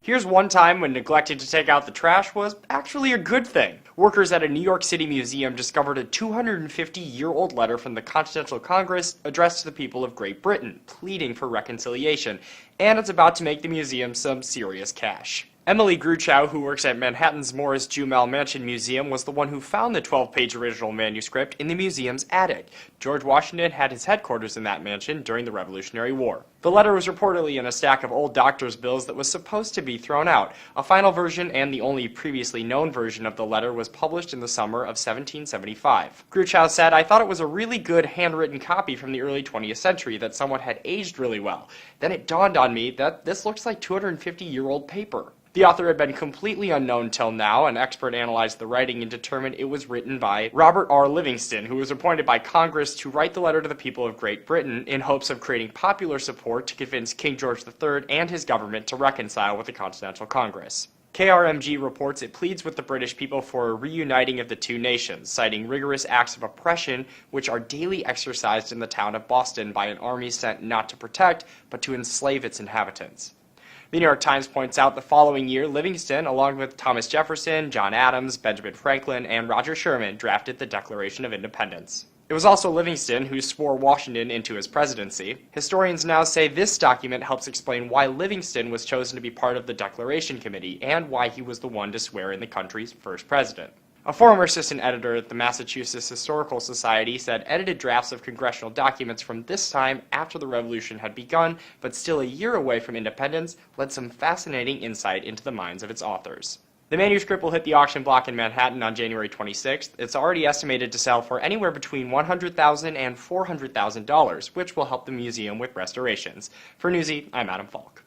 Here's one time when neglecting to take out the trash was actually a good thing. Workers at a New York City museum discovered a 250-year-old letter from the Continental Congress addressed to the people of Great Britain, pleading for reconciliation, and it's about to make the museum some serious cash. Emily Gruchow, who works at Manhattan's Morris Jumel Mansion Museum, was the one who found the 12-page original manuscript in the museum's attic. George Washington had his headquarters in that mansion during the Revolutionary War. The letter was reportedly in a stack of old doctor's bills that was supposed to be thrown out. A final version and the only previously known version of the letter was published in the summer of 1775. Gruchow said, "I thought it was a really good handwritten copy from the early 20th century that somewhat had aged really well. Then it dawned on me that this looks like 250-year-old paper." The author had been completely unknown till now. An expert analyzed the writing and determined it was written by Robert R. Livingston, who was appointed by Congress to write the letter to the people of Great Britain in hopes of creating popular support to convince King George III and his government to reconcile with the Continental Congress. KRMG reports it pleads with the British people for a reuniting of the two nations, citing rigorous acts of oppression which are daily exercised in the town of Boston by an army sent not to protect, but to enslave its inhabitants. The New York Times points out the following year, Livingston, along with Thomas Jefferson, John Adams, Benjamin Franklin, and Roger Sherman, drafted the Declaration of Independence. It was also Livingston who swore Washington into his presidency. Historians now say this document helps explain why Livingston was chosen to be part of the Declaration Committee and why he was the one to swear in the country's first president. A former assistant editor at the Massachusetts Historical Society said edited drafts of congressional documents from this time after the Revolution had begun, but still a year away from independence, led some fascinating insight into the minds of its authors. The manuscript will hit the auction block in Manhattan on January 26th. It's already estimated to sell for anywhere between $100,000 and $400,000, which will help the museum with restorations. For Newsy, I'm Adam Falk.